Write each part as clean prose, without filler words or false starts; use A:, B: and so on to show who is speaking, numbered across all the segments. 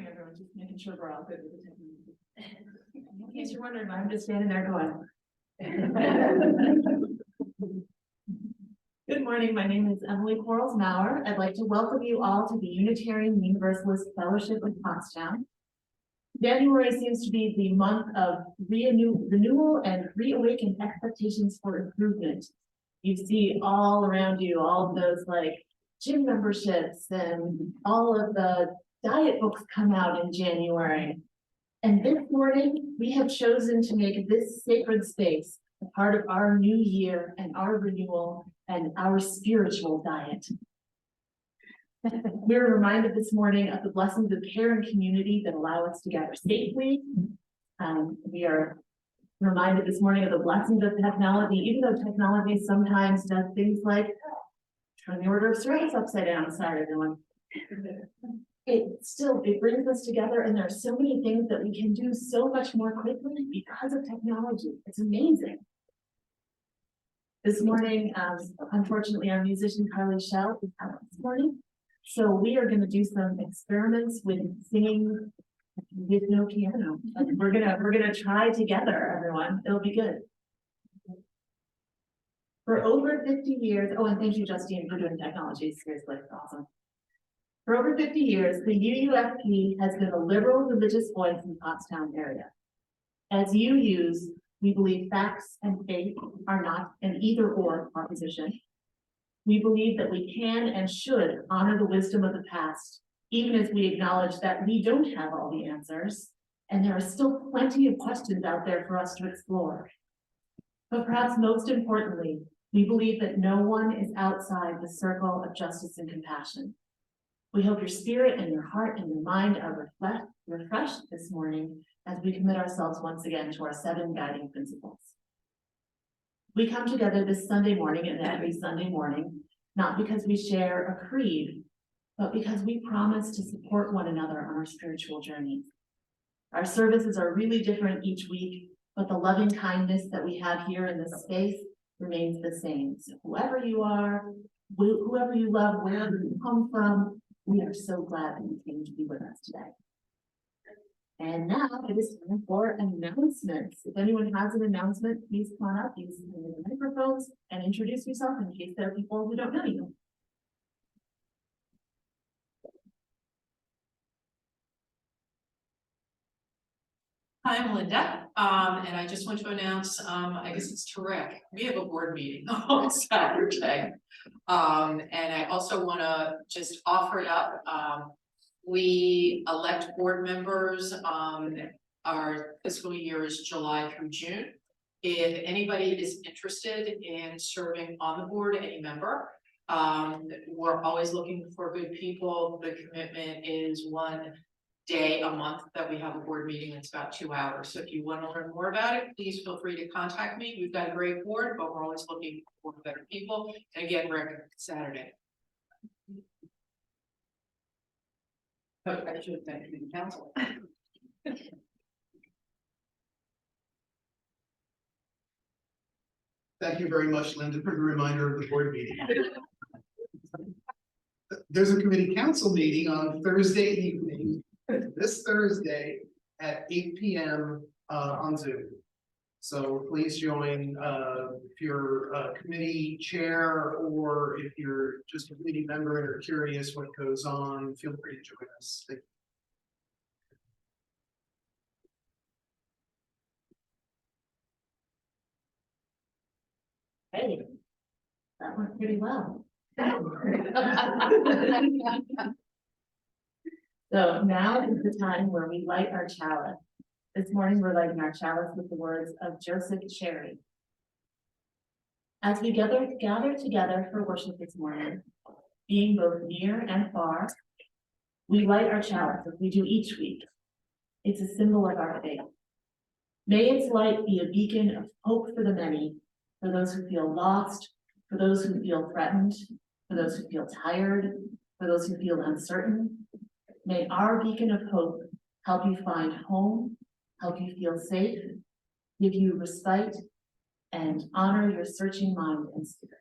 A: morning, everyone. Just making sure we're all good with the technology. In case you're wondering, I'm just standing there going. Good morning. My name is Emily Quarles-Maurer. I'd like to welcome you all to the Unitarian Universalist Fellowship of Pottstown. January seems to be the month of renewal and reawakened expectations for improvement. You see all around you all of those like gym memberships and all of the diet books come out in January. And this morning, we have chosen to make this sacred space a part of our new year and our renewal and our spiritual diet. We're reminded this morning of the blessings of care and community that allow us to gather safely. We are reminded this morning of the blessings of technology, even though technology sometimes does things like turn the order of service upside down. Sorry, everyone. It brings us together, and there are so many things that we can do so much more quickly because of technology. It's amazing. This morning, unfortunately, our musician Carly Shell is out this morning. So we are going to do some experiments with singing with no piano. We're gonna try together, everyone. It'll be good. For over 50 years, oh, and thank you, Justine, for doing technology. Seriously, awesome. For over 50 years, the UUFP has been a liberal religious voice in the Pottstown area. As UUs, we believe facts and faith are not an either-or proposition. We believe that we can and should honor the wisdom of the past, even as we acknowledge that we don't have all the answers, and there are still plenty of questions out there for us to explore. But perhaps most importantly, we believe that no one is outside the circle of justice and compassion. We hope your spirit and your heart and your mind are refreshed this morning as we commit ourselves once again to our 7 guiding principles. We come together this Sunday morning and every Sunday morning, not because we share a creed, but because we promise to support one another on our spiritual journeys. Our services are really different each week, but the loving kindness that we have here in this space remains the same. So whoever you are, whoever you love, wherever you come from, we are so glad that you came to be with us today. And now it is time for announcements. If anyone has an announcement, please come on up, use the microphones, and introduce yourself in case there are people who don't know you.
B: Hi, I'm Linda, and I just want to announce, I guess it's to Rick, we have a board meeting on Saturday. And I also want to just offer it up. We elect board members, our fiscal year is July through June. If anybody is interested in serving on the board, any member, we're always looking for good people. The commitment is 1 day a month that we have a board meeting. It's about 2 hours. So if you want to learn more about it, please feel free to contact me. We've got a great board, but we're always looking for better people. And again, Rick, Saturday. Oh, I should have thanked the council.
C: Thank you very much, Linda, for the reminder of the board meeting. There's a committee council meeting on Thursday evening, this Thursday at 8 p.m. On Zoom. So please join if you're a committee chair or if you're just a committee member and are curious what goes on, feel free to join us. Thank you.
A: Hey, that went pretty well. So now is the time where we light our chalice. This morning we're lighting our chalice with the words of Joseph Cherry. As we gather together for worship this morning, being both near and far, we light our chalice as we do each week. It's a symbol of our faith. May its light be a beacon of hope for the many, for those who feel lost, for those who feel threatened, for those who feel tired, for those who feel uncertain. May our beacon of hope help you find home, help you feel safe, give you respite, and honor your searching mind and spirit.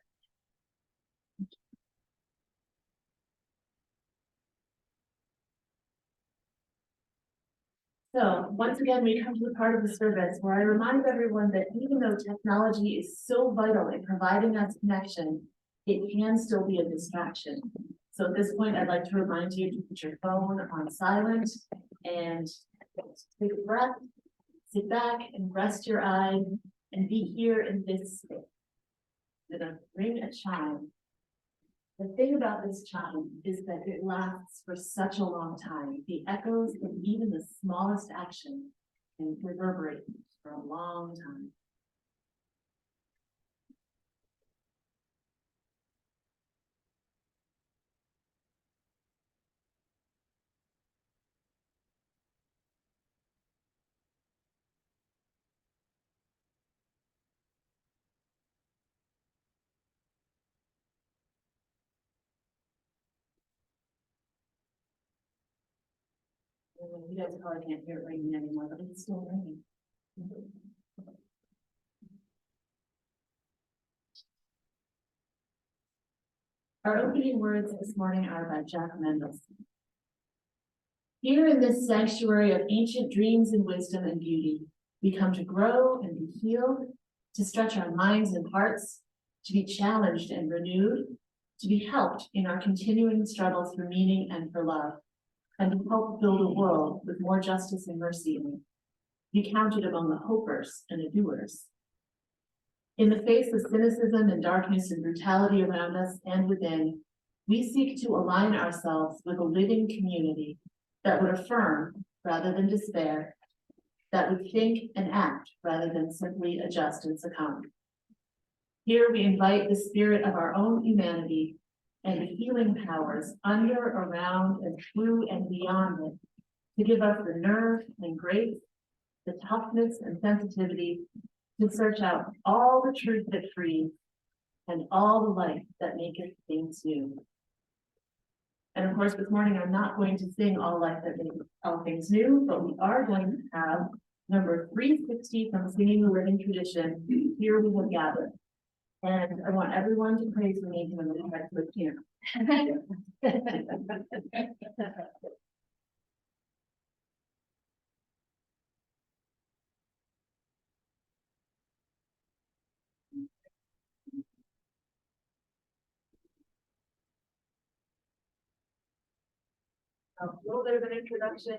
A: So once again, we come to the part of the service where I remind everyone that even though technology is so vital in providing us connection, it can still be a distraction. So at this point, I'd like to remind you to put your phone on silent and take a breath, sit back and rest your eyes and be here in this space. We're gonna ring a chime. The thing about this chime is that it lasts for such a long time. The echoes of even the smallest action can reverberate for a long time. You guys probably can't hear it ringing anymore, but it's still ringing. Our opening words this morning are by Jack Mendelson. Here in this sanctuary of ancient dreams and wisdom and beauty, we come to grow and be healed, to stretch our minds and hearts, to be challenged and renewed, to be helped in our continuing struggles for meaning and for love, and to help build a world with more justice and mercy in it. Be counted among the hopers and the doers. In the face of cynicism and darkness and brutality around us and within, we seek to align ourselves with a living community that would affirm rather than despair, that would think and act rather than simply adjust and succumb. Here we invite the spirit of our own humanity and the healing powers under, around, and through and beyond it to give us the nerve and grace, the toughness and sensitivity to search out all the truth that frees and all the light that maketh things new. And of course, this morning, I'm not going to sing all life that makes all things new, but we are going to have number 360 from Singing the Living Tradition, Here We Have Gathered. And I want everyone to praise the name when they try to lift here. A little bit of an introduction.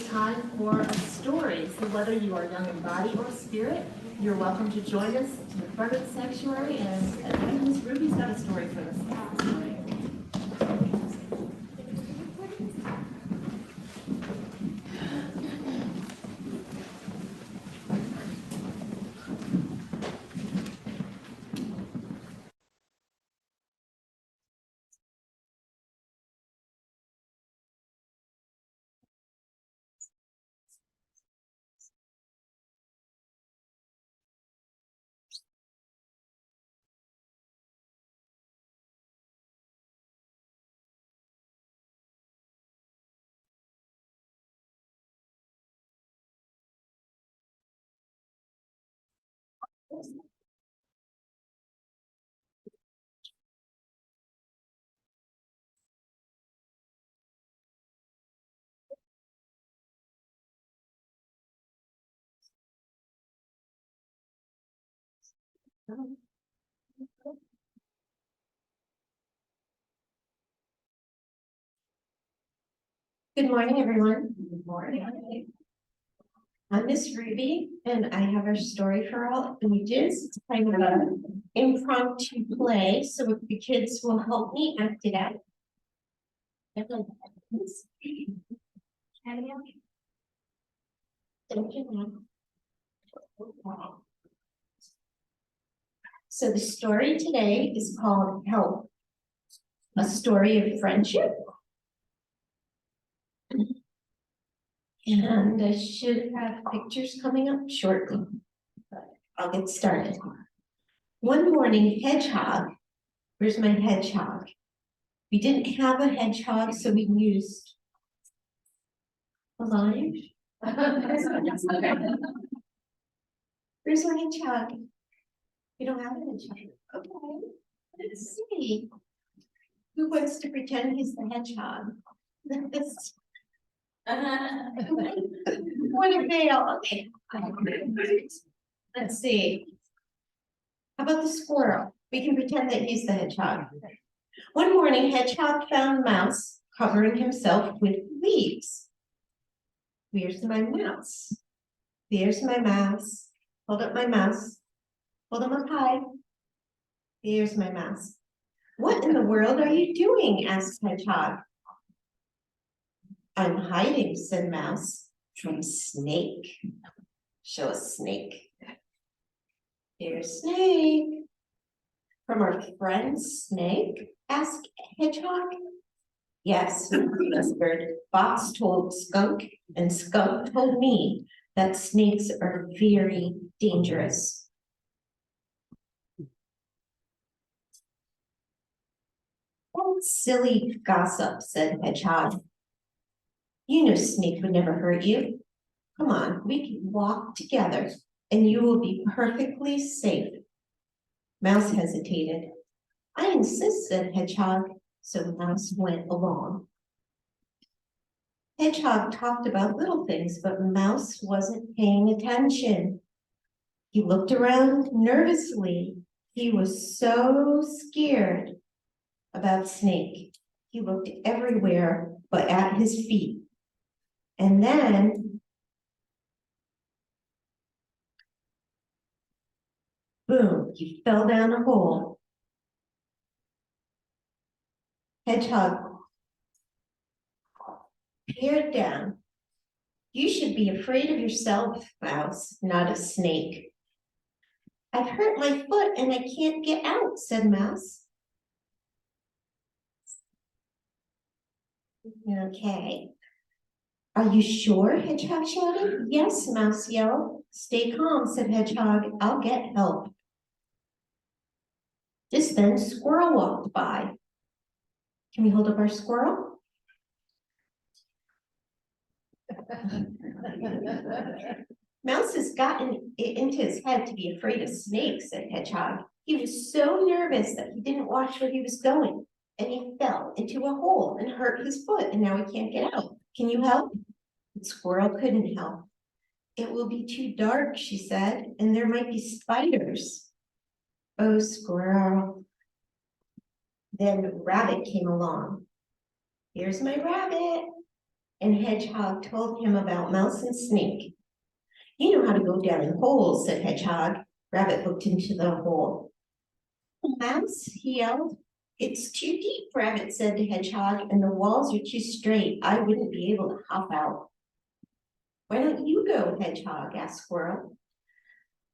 A: time for a story. So whether you are young in body or spirit, you're welcome to join us to the front of the sanctuary. And I think Miss Ruby's got a story for us this morning.
D: Good morning, everyone.
A: Good morning.
D: I'm Miss Ruby, and I have our story for all ages. It's kind of an impromptu play, so if the kids will help me act it out. So the story today is called Help, a story of friendship. And I should have pictures coming up shortly, but I'll get started. One morning, Hedgehog, where's my hedgehog? We didn't have a hedgehog, so we used a lion. Where's my hedgehog? We don't have a hedgehog. Okay, let's see. Who wants to pretend he's the hedgehog? What a veil. Okay. Let's see. How about the squirrel? We can pretend that he's the hedgehog. One morning, Hedgehog found Mouse covering himself with leaves. Where's my mouse? There's my mouse. Hold up my mouse. Hold him up high. There's my mouse. What in the world are you doing? Asked Hedgehog. I'm hiding, said Mouse, from Snake. Show us Snake. Here's Snake. From our friend Snake? Asked Hedgehog. Yes, whispered. Fox told Skunk, and Skunk told me that snakes are very dangerous. Oh, silly gossip, said Hedgehog. You know Snake would never hurt you. Come on, we can walk together, and you will be perfectly safe. Mouse hesitated. I insist, said Hedgehog, so Mouse went along. Hedgehog talked about little things, but Mouse wasn't paying attention. He looked around nervously. He was so scared about Snake. He looked everywhere but at his feet. And then, boom, he fell down a hole. Hedgehog peered down. You should be afraid of yourself, Mouse, not of Snake. I've hurt my foot and I can't get out, said Mouse. Okay. Are you sure? Hedgehog shouted. Yes, Mouse yelled. Stay calm, said Hedgehog. I'll get help. Just then, Squirrel walked by. Can we hold up our squirrel? Mouse has gotten it into his head to be afraid of snakes, said Hedgehog. He was so nervous that he didn't watch where he was going, and he fell into a hole and hurt his foot, and now he can't get out. Can you help? But Squirrel couldn't help. It will be too dark, she said, and there might be spiders. Oh, Squirrel. Then Rabbit came along. Here's my rabbit. And Hedgehog told him about Mouse and Snake. You know how to go down in holes, said Hedgehog. Rabbit looked into the hole. Mouse, he yelled. It's too deep, Rabbit said to Hedgehog, and the walls are too straight. I wouldn't be able to hop out. Why don't you go, Hedgehog? Asked Squirrel.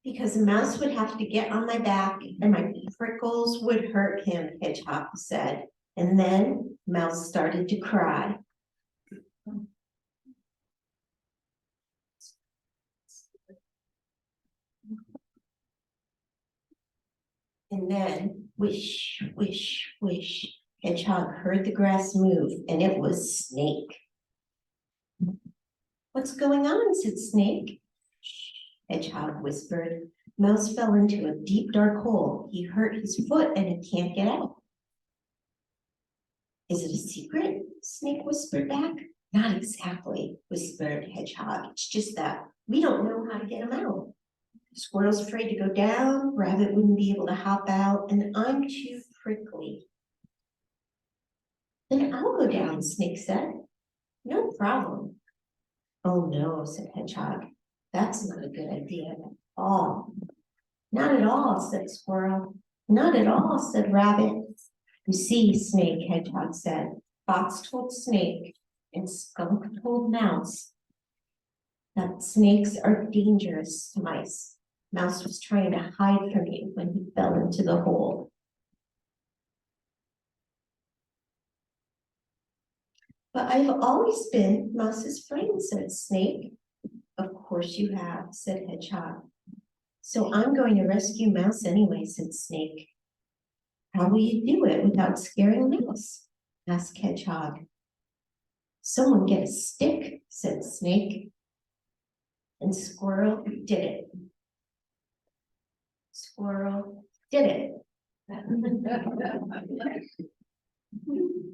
D: Because Mouse would have to get on my back and my prickles would hurt him, Hedgehog said. And then Mouse started to cry. And then, wish, wish, wish, Hedgehog heard the grass move, and it was Snake. What's going on? Said Snake. Shh, Hedgehog whispered. Mouse fell into a deep, dark hole. He hurt his foot, and he can't get out. Is it a secret? Snake whispered back. Not exactly, whispered Hedgehog. It's just that we don't know how to get him out. Squirrel's afraid to go down, Rabbit wouldn't be able to hop out, and I'm too prickly. Then I'll go down, Snake said. No problem. Oh no, said Hedgehog. That's not a good idea at all. Not at all, said Squirrel. Not at all, said Rabbit. You see, Snake, Hedgehog said. Fox told Snake, and Skunk told Mouse that snakes are dangerous to mice. Mouse was trying to hide from you when he fell into the hole. But I've always been Mouse's friend, said Snake. Of course you have, said Hedgehog. So I'm going to rescue Mouse anyway, said Snake. How will you do it without scaring Mouse? Asked Hedgehog. Someone get a stick, said Snake. And Squirrel did it. Squirrel did it.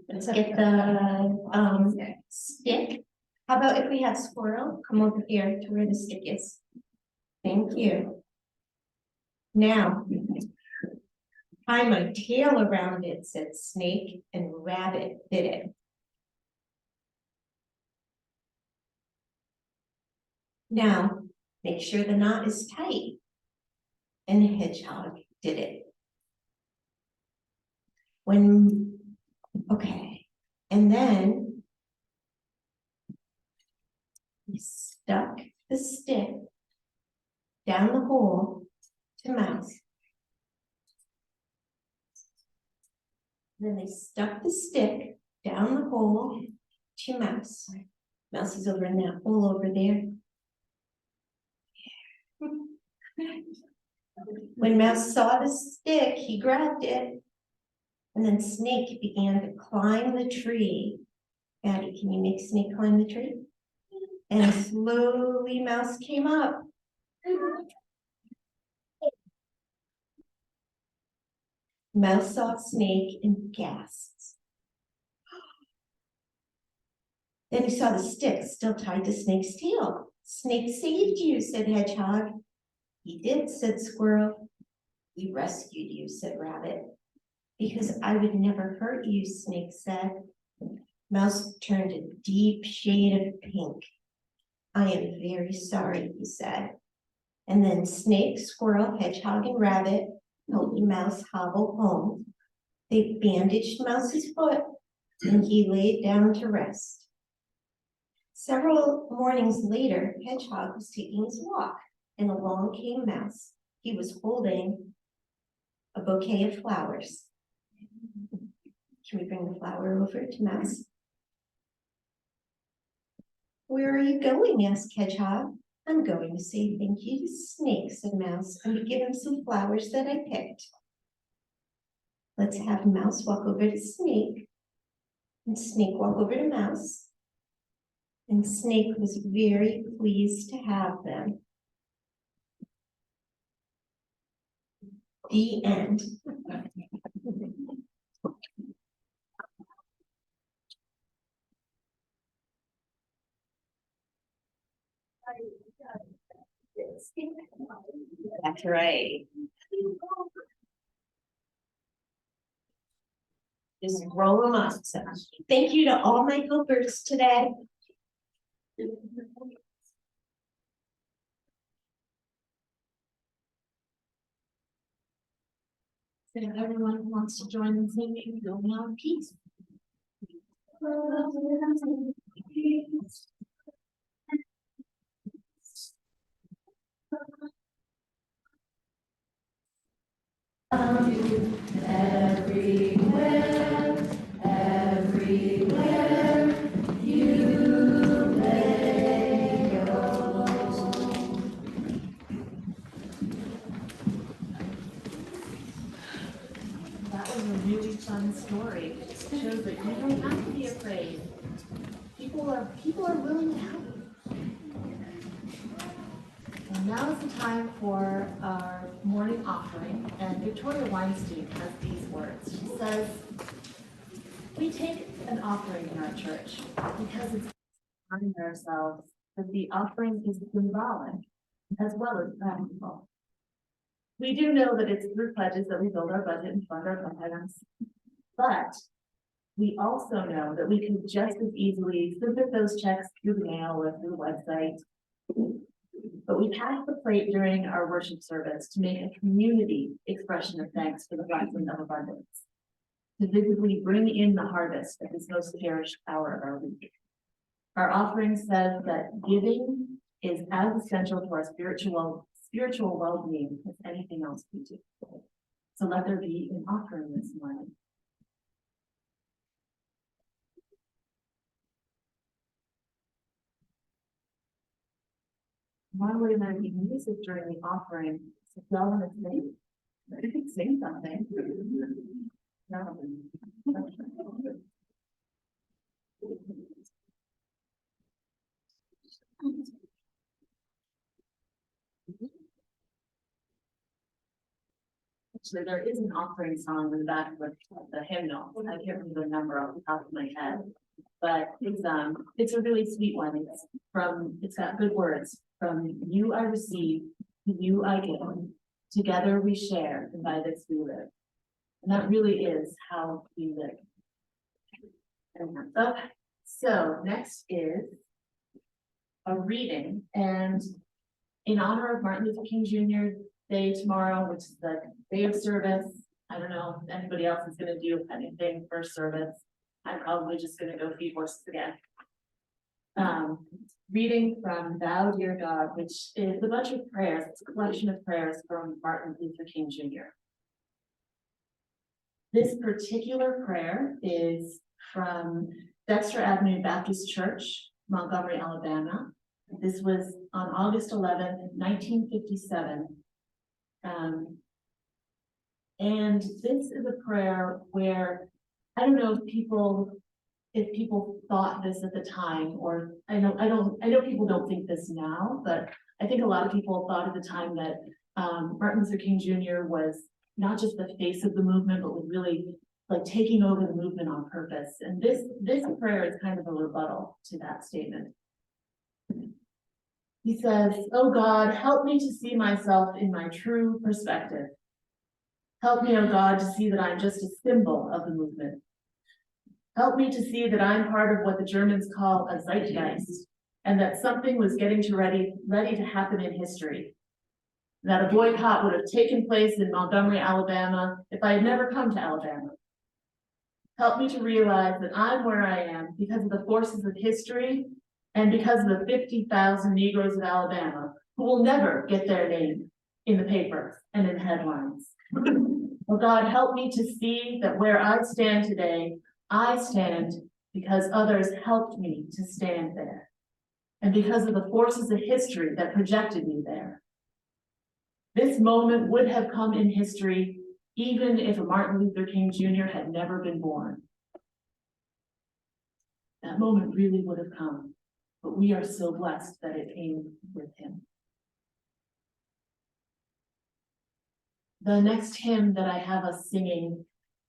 D: Let's get the stick. How about if we have Squirrel come over here to where the stick is? Thank you. Now, tie my tail around it, said Snake, and Rabbit did it. Now, make sure the knot is tight. And Hedgehog did it. Okay, and then we stuck the stick down the hole to Mouse. Then they stuck the stick down the hole to Mouse. Mouse is over in that hole over there. When Mouse saw the stick, he grabbed it. And then Snake began to climb the tree. Patty, can you make Snake climb the tree? And slowly Mouse came up. Mouse saw Snake and gasped. Then he saw the stick still tied to Snake's tail. Snake saved you, said Hedgehog. He did, said Squirrel. He rescued you, said Rabbit. Because I would never hurt you, Snake said. Mouse turned a deep shade of pink. I am very sorry, he said. And then Snake, Squirrel, Hedgehog, and Rabbit helped Mouse hobble home. They bandaged Mouse's foot, and he laid down to rest. Several mornings later, Hedgehog was taking his walk, and along came Mouse. He was holding a bouquet of flowers. Can we bring the flower over to Mouse? Where are you going? Asked Hedgehog. I'm going to say thank you to Snake, said Mouse, and to give him some flowers that I picked. Let's have Mouse walk over to Snake, and Snake walk over to Mouse. And Snake was very pleased to have them. The end. That's right. Just roll them up. So, thank you to all my helpers today.
A: So everyone who wants to join in singing, go now in peace. Everywhere, everywhere, you may go. That was a really fun story. It shows that you don't have to be afraid. People are willing to help. And now is the time for our morning offering, and Victoria Weinstein has these words. She says, "We take an offering in our church because it's reminding ourselves that the offering is symbolic as well as practical. We do know that it's through pledges that we build our budget and fund our programs, but we also know that we can just as easily submit those checks through the mail or through the website. But we pass the plate during our worship service to make a community expression of thanks for the blessing of abundance, to visibly bring in the harvest of this most cherished hour of our week. Our offering says that giving is as essential to our spiritual well-being as anything else we do. So let there be an offering this morning." Normally when we music during the offering, so y'all want to sing? You can sing something. No. Actually, there is an offering song in the back of the hymnal. I can't remember the number off the top of my head. But it's a really sweet one. It's got good words. From you I receive, to you I give. Together we share, and by this we live. And that really is how we live. Okay, so next is a reading, and in honor of Martin Luther King Jr. Day tomorrow, which is the day of service. I don't know if anybody else is going to do anything for service. I'm probably just going to go feed horses again. Reading from Thou Dear God, which is a bunch of prayers. It's a collection of prayers from Martin Luther King Jr. This particular prayer is from Dexter Avenue Baptist Church, Montgomery, Alabama. This was on August 11th, 1957. And this is a prayer where, I don't know if people thought this at the time, or I know people don't think this now, but I think a lot of people thought at the time that Martin Luther King Jr. was not just the face of the movement, but was really like taking over the movement on purpose. And this prayer is kind of a rebuttal to that statement. He says, "Oh God, help me to see myself in my true perspective. Help me, oh God, to see that I'm just a symbol of the movement. Help me to see that I'm part of what the Germans call a zeitgeist, and that something was getting ready to happen in history. That a boycott would have taken place in Montgomery, Alabama, if I had never come to Alabama. Help me to realize that I'm where I am because of the forces of history and because of the 50,000 Negroes of Alabama who will never get their name in the papers and in headlines. Oh God, help me to see that where I stand today, I stand because others helped me to stand there, and because of the forces of history that projected me there. This moment would have come in history even if Martin Luther King Jr. had never been born. That moment really would have come, but we are so blessed that it came with him." The next hymn that I have us singing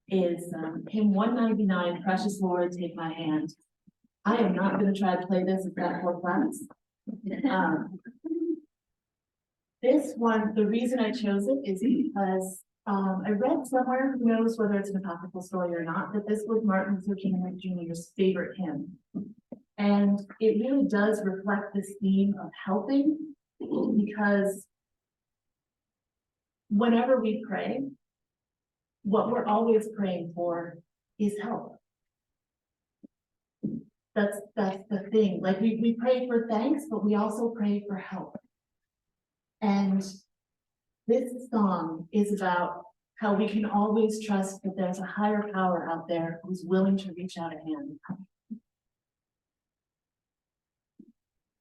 A: is hymn 199, "Precious Lord, Take My Hand." I am not going to try to play this. It's got 4 flats. This one, the reason I chose it is because I read somewhere, who knows whether it's an apocryphal story or not, that this was Martin Luther King Jr.'s favorite hymn. And it really does reflect this theme of helping, because whenever we pray, what we're always praying for is help. That's the thing. Like we pray for thanks, but we also pray for help. And this song is about how we can always trust that there's a higher power out there who's willing to reach out a hand.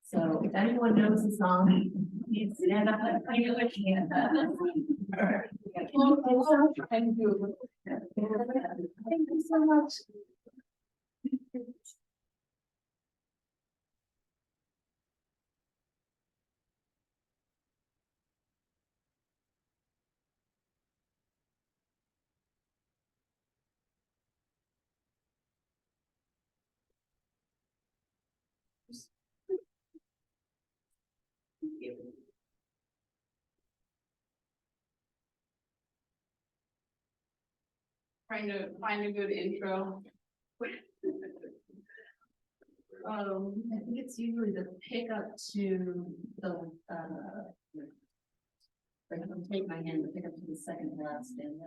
A: So if anyone knows the song, please stand up and pray with me. Thank you so much.
B: Trying to find a good intro.
A: I think it's usually the pickup to the, if I can take my hand, the pickup to the second last stanza.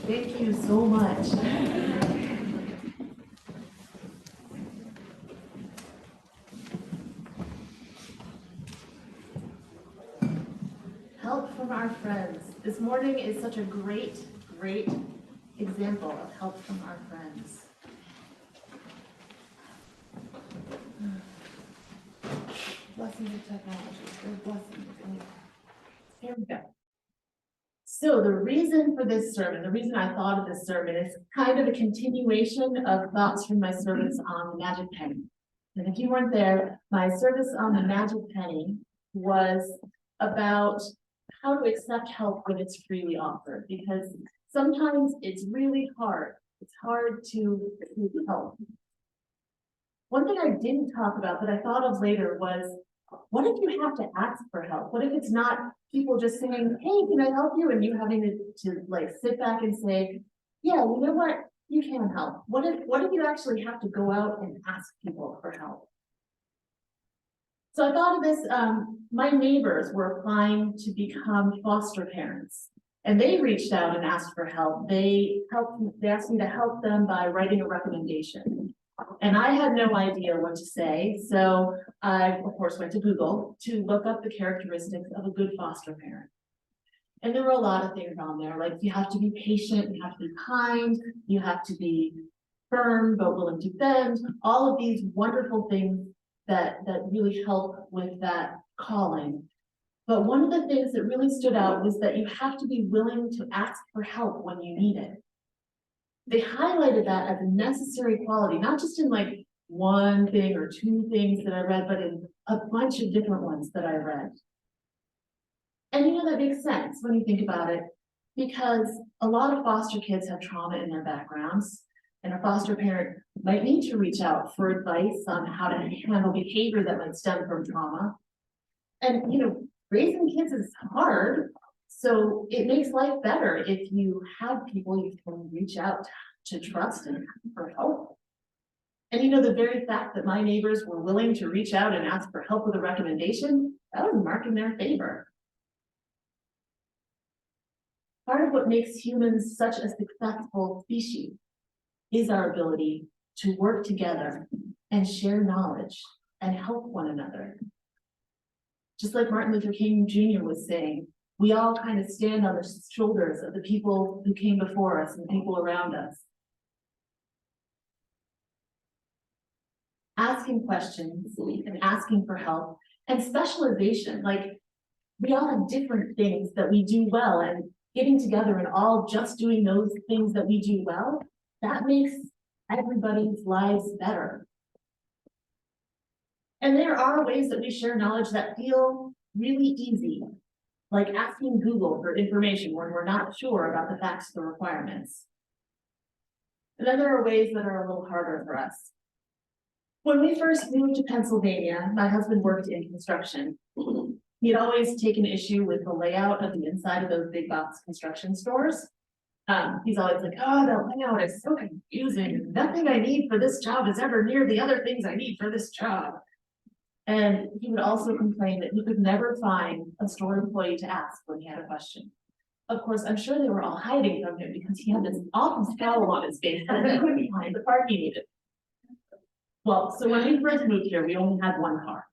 A: Thank you so much. Help from our friends. This morning is such a great example of help from our friends. Blessings of technology, they're blessings. Here we go. So the reason for this sermon, the reason I thought of this sermon is kind of a continuation of thoughts from my service on the magic penny. And if you weren't there, my service on the magic penny was about how to accept help when it's freely offered, because sometimes it's really hard. It's hard to help. One thing I didn't talk about that I thought of later was, what if you have to ask for help? What if it's not people just saying, hey, can I help you? And you having to like sit back and say, yeah, you know what? You can help. What if you actually have to go out and ask people for help? So I thought of this, my neighbors were applying to become foster parents, and they reached out and asked for help. They asked me to help them by writing a recommendation. And I had no idea what to say, so I, of course, went to Google to look up the characteristics of a good foster parent. And there were a lot of things on there, like you have to be patient, you have to be kind, you have to be firm but willing to bend, all of these wonderful things that really help with that calling. But one of the things that really stood out was that you have to be willing to ask for help when you need it. They highlighted that as a necessary quality, not just in like one thing or two things that I read, but in a bunch of different ones that I read. And you know, that makes sense when you think about it, because a lot of foster kids have trauma in their backgrounds, and a foster parent might need to reach out for advice on how to handle behavior that might stem from trauma. And you know, raising kids is hard. So it makes life better if you have people you can reach out to trust and for help. And you know, the very fact that my neighbors were willing to reach out and ask for help with a recommendation, that was a mark in their favor. Part of what makes humans such a successful species is our ability to work together and share knowledge and help one another. Just like Martin Luther King Jr. was saying, we all kind of stand on the shoulders of the people who came before us and people around us. Asking questions and asking for help and specialization, like we all have different things that we do well, and getting together and all just doing those things that we do well, that makes everybody's lives better. And there are ways that we share knowledge that feel really easy, like asking Google for information when we're not sure about the facts or requirements. And then there are ways that are a little harder for us. When we first moved to Pennsylvania, my husband worked in construction. He'd always taken issue with the layout of the inside of those big box construction stores. He's always like, oh, the layout is so confusing. Nothing I need for this job is ever near the other things I need for this job. And he would also complain that he could never find a store employee to ask when he had a question. Of course, I'm sure they were all hiding from him because he had this awful scowl on his face and he couldn't find the part he needed. Well, so when we first moved here, we only had one car.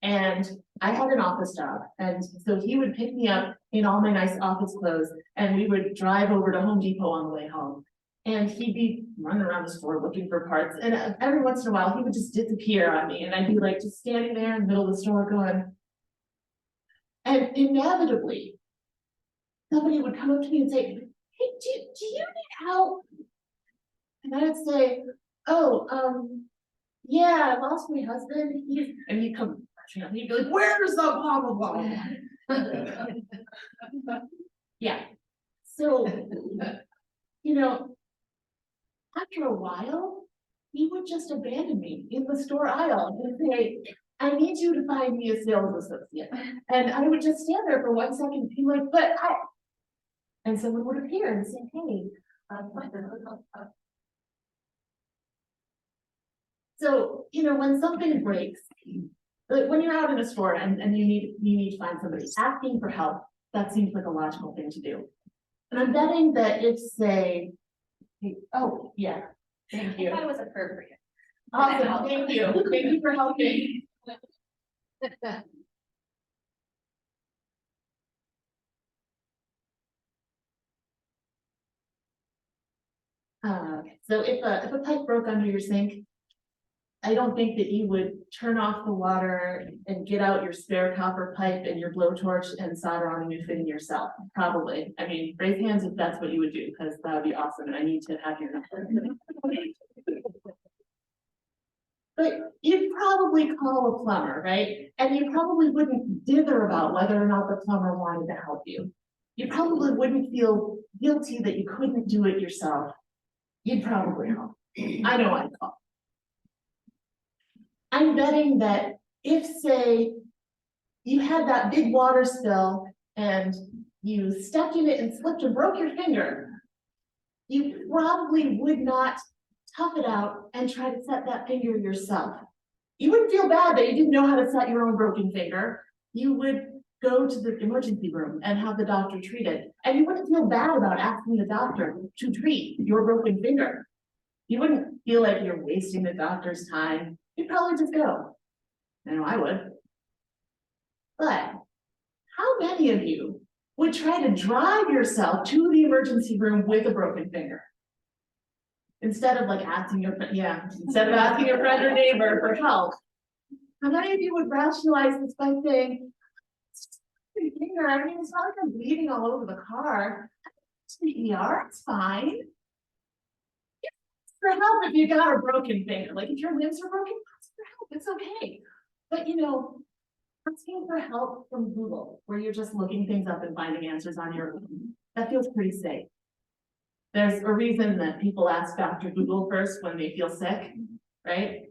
A: And I had an office job. And so he would pick me up in all my nice office clothes, and we would drive over to Home Depot on the way home. And he'd be running around the store looking for parts. And every once in a while, he would just disappear on me. And I'd be like just standing there in the middle of the store going. And inevitably, somebody would come up to me and say, hey, do you need help? And I would say, oh, yeah, I lost my husband. And he'd come, and he'd be like, where's the blah, blah, blah? Yeah. So, you know, after a while, he would just abandon me in the store aisle and say, I need you to find me a sales associate. And I would just stand there for 1 second and be like, and someone would appear and say, hey, so, you know, when something breaks, like when you're out in a store and you need to find somebody, asking for help, that seems like a logical thing to do. And I'm betting that if, say, oh, yeah, thank you.
D: I thought it was appropriate.
A: Awesome, thank you. Thank you for helping. So if a pipe broke under your sink, I don't think that you would turn off the water and get out your spare copper pipe and your blowtorch and solder on a new fitting yourself, probably. I mean, raise hands if that's what you would do, because that would be awesome, and I need to have your number. But you'd probably call a plumber, right? And you probably wouldn't dither about whether or not the plumber wanted to help you. You probably wouldn't feel guilty that you couldn't do it yourself. You'd probably help. I know I'd call. I'm betting that if, say, you had that big water spill and you stepped in it and slipped and broke your finger, you probably would not tough it out and try to set that finger yourself. You wouldn't feel bad that you didn't know how to set your own broken finger. You would go to the emergency room and have the doctor treat it. And you wouldn't feel bad about asking the doctor to treat your broken finger. You wouldn't feel like you're wasting the doctor's time. You'd probably just go. I know I would. But how many of you would try to drive yourself to the emergency room with a broken finger? Instead of like asking your friend, instead of asking your friend or neighbor for help. How many of you would rationalize this by saying, finger, I mean, it's not like I'm bleeding all over the car. To the ER, it's fine. For help if you got a broken finger, like if your limbs are broken, ask for help, it's okay. But you know, asking for help from Google, where you're just looking things up and finding answers on your own, that feels pretty safe. There's a reason that people ask Dr. Google first when they feel sick, right?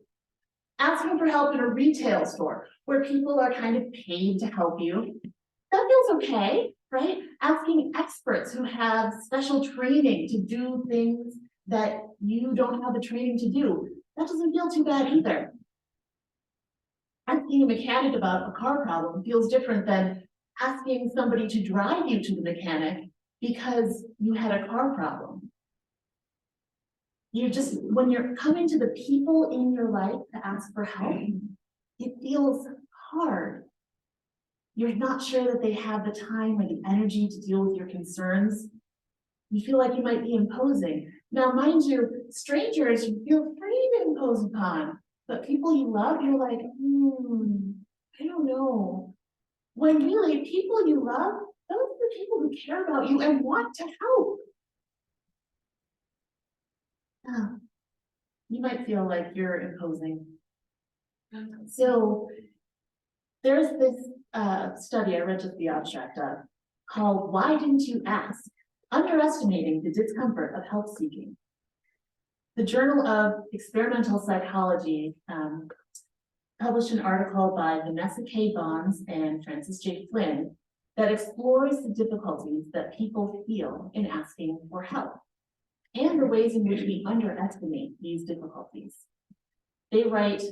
A: Asking for help in a retail store where people are kind of paid to help you, that feels okay, right? Asking experts who have special training to do things that you don't have the training to do, that doesn't feel too bad either. Asking a mechanic about a car problem feels different than asking somebody to drive you to the mechanic because you had a car problem. When you're coming to the people in your life to ask for help, it feels hard. You're not sure that they have the time or the energy to deal with your concerns. You feel like you might be imposing. Now, mind you, strangers, you feel free to impose upon, but people you love, you're like, I don't know. When really, people you love, those are the people who care about you and want to help. You might feel like you're imposing. So there's this study I read just the abstract of called "Why Didn't You Ask? Underestimating the Discomfort of Help Seeking." The Journal of Experimental Psychology published an article by Vanessa K. Bonds and Francis J. Flynn that explores the difficulties that people feel in asking for help and the ways in which we underestimate these difficulties. They write,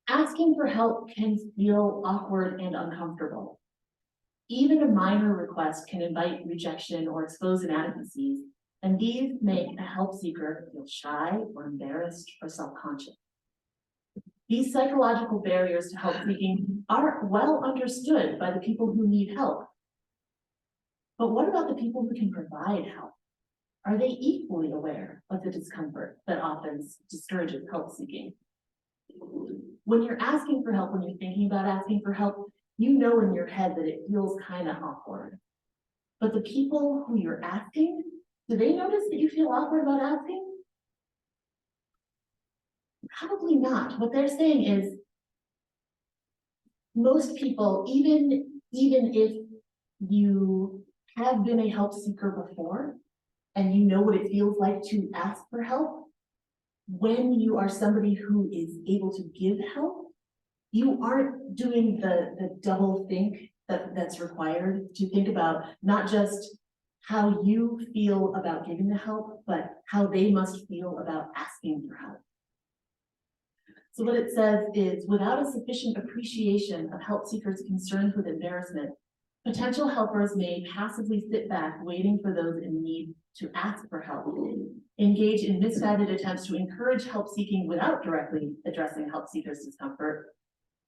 A: asking for help can feel awkward and uncomfortable. Even a minor request can invite rejection or expose inadequacies, and these make a help seeker feel shy or embarrassed or self-conscious. These psychological barriers to help seeking are well understood by the people who need help. But what about the people who can provide help? Are they equally aware of the discomfort that often discourages help seeking? When you're asking for help, when you're thinking about asking for help, you know in your head that it feels kind of awkward. But the people who you're asking, do they notice that you feel awkward about asking? Probably not. What they're saying is most people, even if you have been a help seeker before and you know what it feels like to ask for help, when you are somebody who is able to give help, you aren't doing the double think that's required to think about not just how you feel about giving the help, but how they must feel about asking for help. So what it says is, without a sufficient appreciation of help seekers' concerns with embarrassment, potential helpers may passively sit back waiting for those in need to ask for help, engage in misguided attempts to encourage help seeking without directly addressing help seekers' discomfort,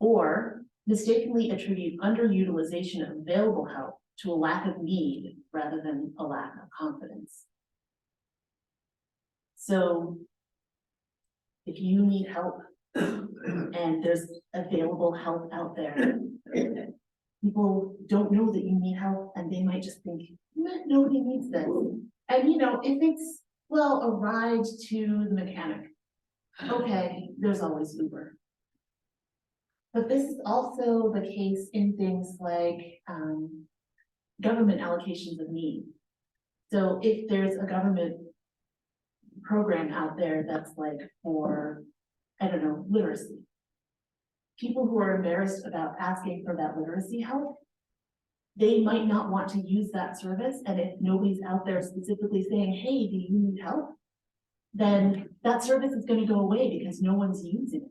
A: or mistakenly attribute underutilization of available help to a lack of need rather than a lack of confidence. So if you need help and there's available help out there, people don't know that you need help and they might just think, "Meh, nobody needs this." And if it's, well, a ride to the mechanic, okay, there's always Uber. But this is also the case in things like government allocations of need. So if there's a government program out there that's like for, I don't know, literacy. People who are embarrassed about asking for that literacy help, they might not want to use that service. And if nobody's out there specifically saying, "Hey, do you need help?" then that service is going to go away because no one's using it.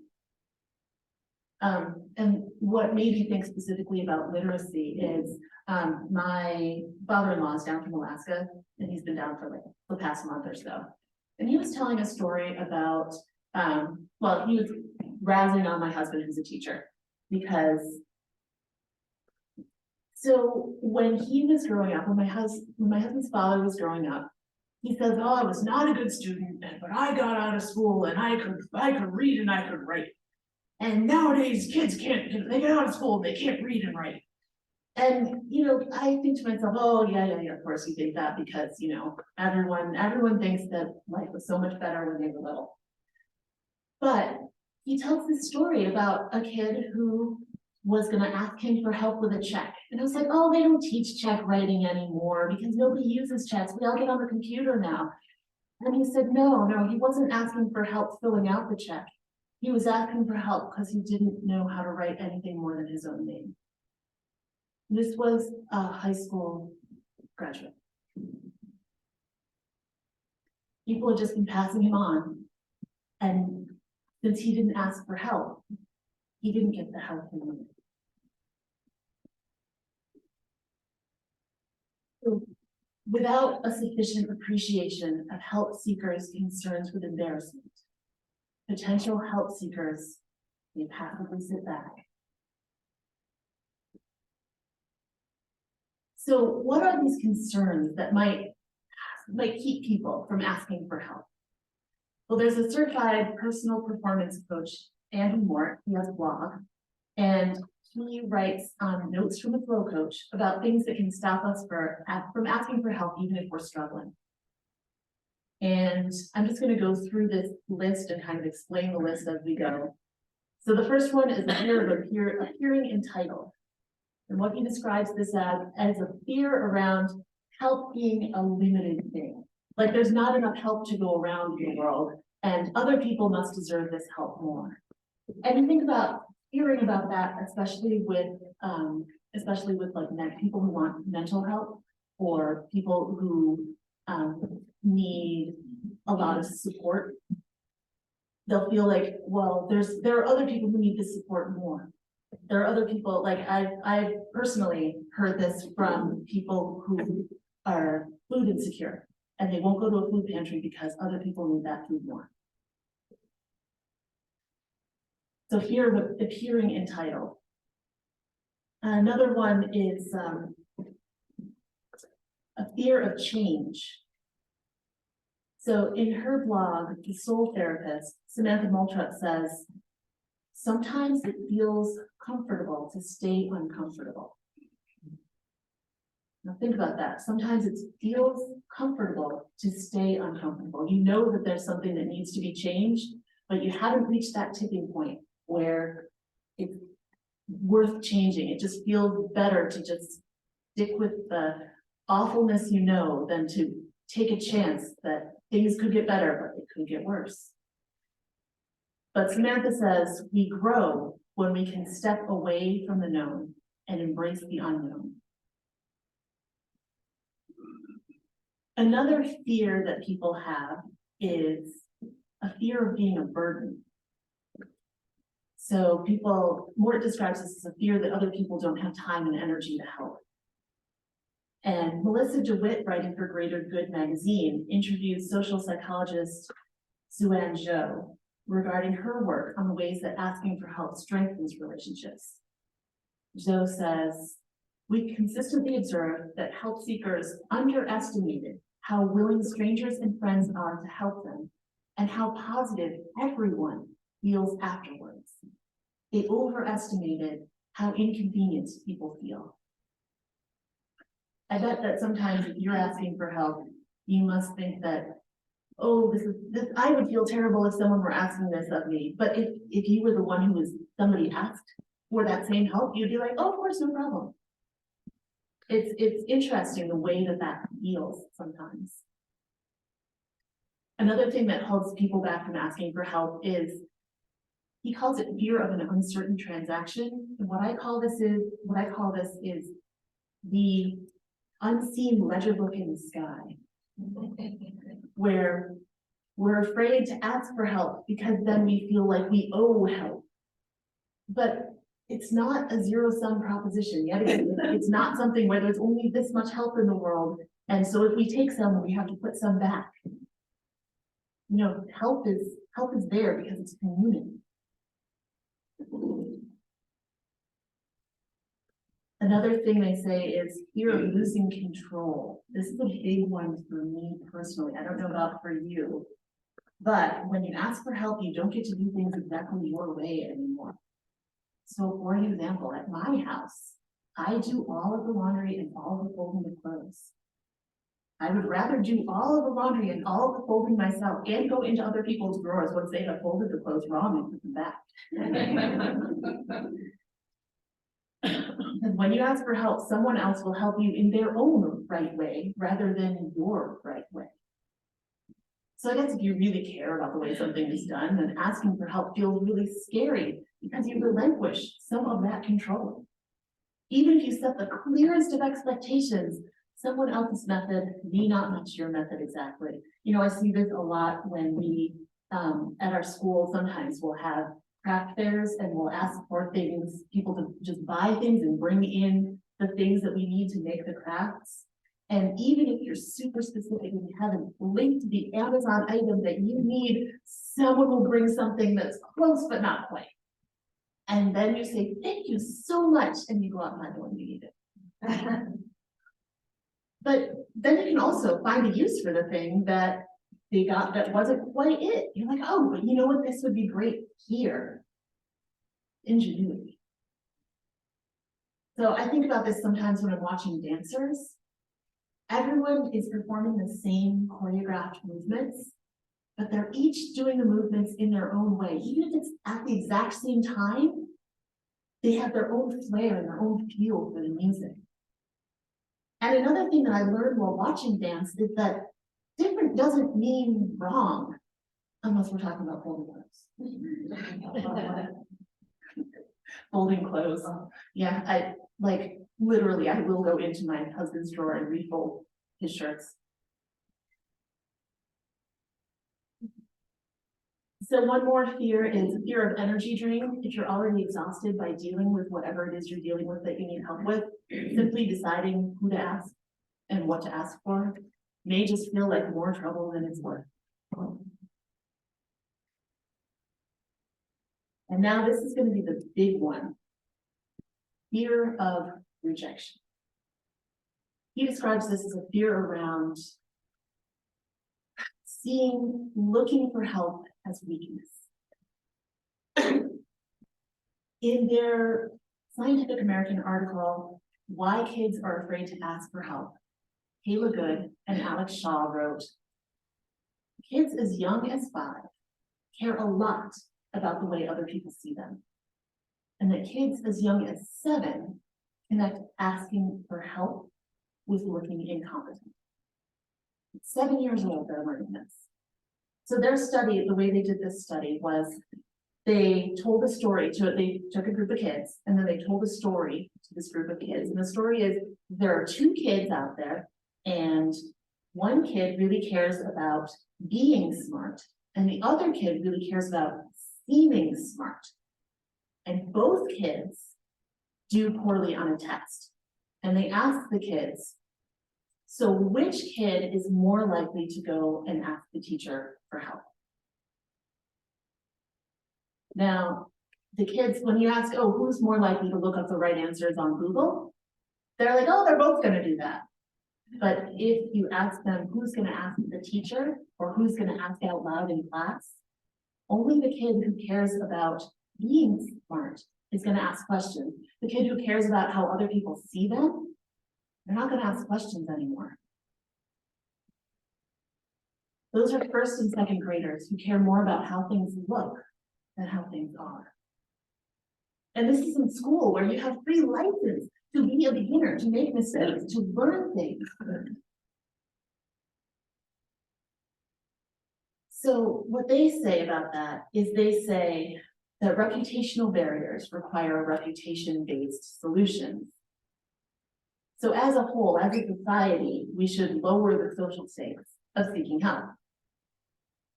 A: And what made me think specifically about literacy is my father-in-law is down from Alaska, and he's been down for like the past month or so. And he was telling a story about, well, he was razzing on my husband who's a teacher, because so when he was growing up, when my husband's father was growing up, he says, "Oh, I was not a good student, but I got out of school and I could read and I could write. And nowadays kids can't, they get out of school, they can't read and write." And I think to myself, "Oh yeah, of course you think that, because everyone thinks that life was so much better when they were little." But he tells this story about a kid who was going to ask him for help with a check. And I was like, "Oh, they don't teach check writing anymore because nobody uses checks. We all get on the computer now." And he said, no, he wasn't asking for help filling out the check. He was asking for help because he didn't know how to write anything more than his own name. This was a high school graduate. People had just been passing him on. And since he didn't ask for help, he didn't get the help he needed. So, without a sufficient appreciation of help seekers' concerns with embarrassment, potential help seekers may passively sit back. So what are these concerns that might keep people from asking for help? Well, there's a certified personal performance coach, Andy Mort. He has a blog, and he writes notes from a flow coach about things that can stop us from asking for help, even if we're struggling. And I'm just going to go through this list and kind of explain the list as we go. So the first one is the fear of appearing entitled. And what he describes this as a fear around help being a limited thing. Like there's not enough help to go around in the world, and other people must deserve this help more. And you think about hearing about that, especially with like people who want mental help, or people who need a lot of support. They'll feel like, well, there are other people who need this support more. There are other people, like I've personally heard this from people who are food insecure, and they won't go to a food pantry because other people need that food more. So fear of appearing entitled. Another one is a fear of change. So in her blog, The Soul Therapist, Samantha Moultrup says, sometimes it feels comfortable to stay uncomfortable. Now think about that. Sometimes it feels comfortable to stay uncomfortable. You know that there's something that needs to be changed, but you haven't reached that tipping point where it's worth changing. It just feels better to just stick with the awfulness than to take a chance that things could get better, but it could get worse. But Samantha says we grow when we can step away from the known and embrace the unknown. Another fear that people have is a fear of being a burden. So Mort describes this as a fear that other people don't have time and energy to help. And Melissa DeWitt, writing for Greater Good magazine, interviewed social psychologist Suan Zhou regarding her work on the ways that asking for help strengthens relationships. Zhou says, we consistently observed that help seekers underestimated how willing strangers and friends are to help them and how positive everyone feels afterwards. They overestimated how inconvenienced people feel. I bet that sometimes if you're asking for help, you must think that, oh, I would feel terrible if someone were asking this of me. But if you were the one who was, somebody asked for that same help, you'd be like, oh, of course, no problem. It's interesting the way that feels sometimes. Another thing that holds people back from asking for help is, he calls it fear of an uncertain transaction. And what I call this is the unseen ledger book in the sky, where we're afraid to ask for help because then we feel like we owe help. But it's not a zero-sum proposition. Yet again, it's not something where there's only this much help in the world, and so if we take some, we have to put some back. You know, help is there because it's community. Another thing they say is fear of losing control. This is a big one for me personally. I don't know about for you, but when you ask for help, you don't get to do things exactly your way anymore. So for example, at my house, I do all of the laundry and all of the folding of clothes. I would rather do all of the laundry and all of the folding myself and go into other people's drawers once they have folded the clothes wrong and put them back. And when you ask for help, someone else will help you in their own right way rather than your right way. So I guess if you really care about the way something is done, then asking for help feels really scary because you relinquish some of that control. Even if you set the clearest of expectations, someone else's method may not match your method exactly. You know, I see this a lot when we, at our school, sometimes we'll have craft fairs and we'll ask for things, people to just buy things and bring in the things that we need to make the crafts. And even if you're super specific and you haven't linked the Amazon item that you need, someone will bring something that's close but not quite. And then you say, thank you so much, and you go out and buy the one you needed. But then you can also find a use for the thing that they got that wasn't quite it. You're like, oh, but you know what, this would be great here. Ingenuity. So I think about this sometimes when I'm watching dancers. Everyone is performing the same choreographed movements, but they're each doing the movements in their own way. Even if it's at the exact same time, they have their own flair and their own feel for the music. And another thing that I learned while watching dance is that different doesn't mean wrong, unless we're talking about folding clothes. Folding clothes. Yeah, I like literally I will go into my husband's drawer and refold his shirts. So one more fear is fear of energy drain. If you're already exhausted by dealing with whatever it is you're dealing with that you need help with, simply deciding who to ask and what to ask for may just feel like more trouble than it's worth. And now this is going to be the big one. Fear of rejection. He describes this as a fear around looking for help as weakness. In their Scientific American article, Why Kids Are Afraid to Ask for Help, Kayla Good and Alex Shaw wrote, kids as young as 5 care a lot about the way other people see them. And that kids as young as 7 connect asking for help with looking incompetent. 7 years old, they're learning this. So their study, the way they did this study was they told a story they took a group of kids and then they told a story to this group of kids. And the story is there are 2 kids out there and one kid really cares about being smart and the other kid really cares about seeming smart. And both kids do poorly on a test. And they ask the kids, so which kid is more likely to go and ask the teacher for help? Now, the kids, when you ask, oh, who's more likely to look up the right answers on Google? They're like, oh, they're both gonna do that. But if you ask them who's gonna ask the teacher or who's gonna ask out loud in class, only the kid who cares about being smart is gonna ask questions. The kid who cares about how other people see them, they're not gonna ask questions anymore. Those are first and second graders who care more about how things look than how things are. And this is in school where you have free license to be a beginner, to make mistakes, to learn things. So what they say about that is they say that reputational barriers require reputation-based solutions. So as a whole, as a society, we should lower the social stakes of seeking help.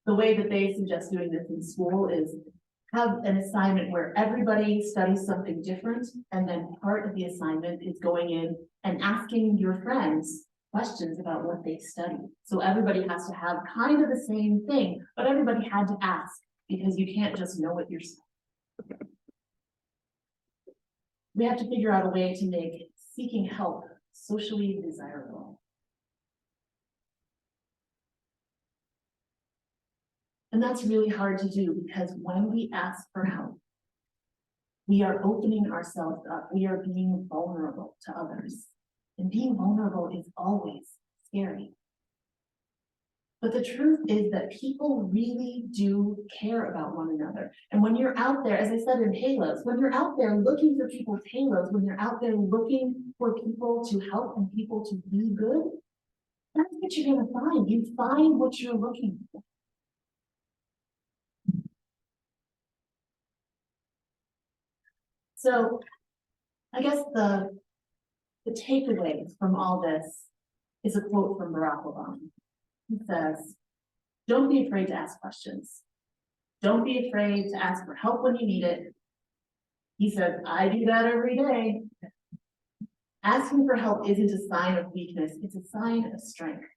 A: The way that they suggest doing this in school is have an assignment where everybody studies something different, and then part of the assignment is going in and asking your friends questions about what they study. So everybody has to have kind of the same thing, but everybody had to ask because you can't just know what you're studying. We have to figure out a way to make seeking help socially desirable. And that's really hard to do because when we ask for help, we are opening ourselves up. We are being vulnerable to others. And being vulnerable is always scary. But the truth is that people really do care about one another. And when you're out there, as I said in Halos, when you're out there looking for people's halos, when you're out there looking for people to help and people to be good, that's what you're going to find. You find what you're looking for. So I guess the takeaway from all this is a quote from Barack Obama. He says, "Don't be afraid to ask questions. Don't be afraid to ask for help when you need it." He says, "I do that every day." Asking for help isn't a sign of weakness, it's a sign of strength.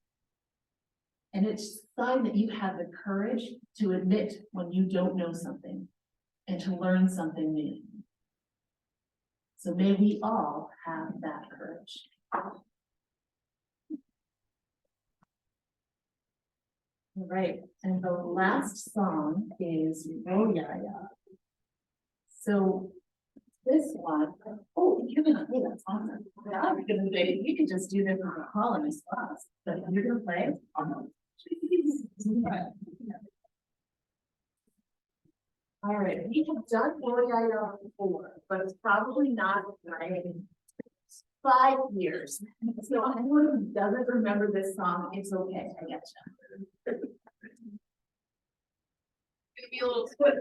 A: And it's a sign that you have the courage to admit when you don't know something and to learn something new. So may we all have that courage. All right, and the last song is Oh Yeah Yeah. So this one, oh, you're gonna play, that's awesome. Yeah, you're gonna play, you could just do this in the hall in this class, but you're gonna play. All right, we have done Oh Yeah Yeah before, but it's probably not like 5 years. So anyone who doesn't remember this song, it's okay, I get you.
B: Gonna be a little quick.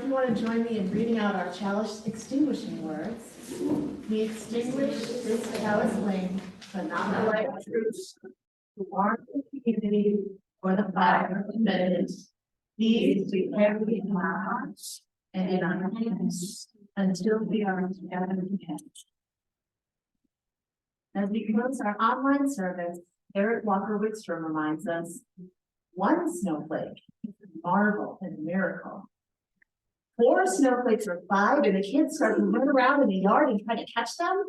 A: you want to join me in reading out our chalice extinguishing words? We extinguish this chalice flame, but not the light of truth, the warmth of community, or the fire of commitment. These we carry in our hearts and in our hands until we are together again. As we close our online service, Eric Walker Wickstrom reminds us, one snowflake is a marvel and a miracle. 4 snowflakes or 5, and the kids start to run around in the yard and try to catch them.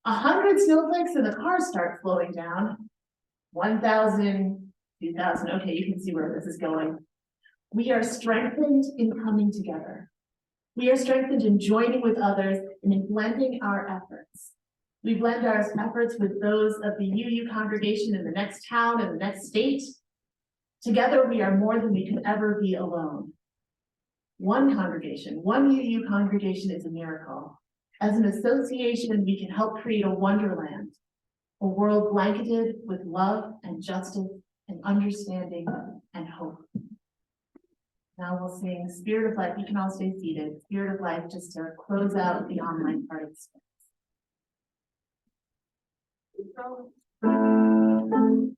A: 100 snowflakes and the cars start slowing down. 1,000, 2,000, okay, you can see where this is going. We are strengthened in coming together. We are strengthened in joining with others and in blending our efforts. We blend our efforts with those of the UU congregation in the next town and the next state. Together, we are more than we could ever be alone. One congregation, one UU congregation is a miracle. As an association, we can help create a wonderland, a world blanketed with love and justice and understanding and hope. Now we'll sing Spirit of Life. You can all stay seated. Spirit of Life, just to close out the online part of the service.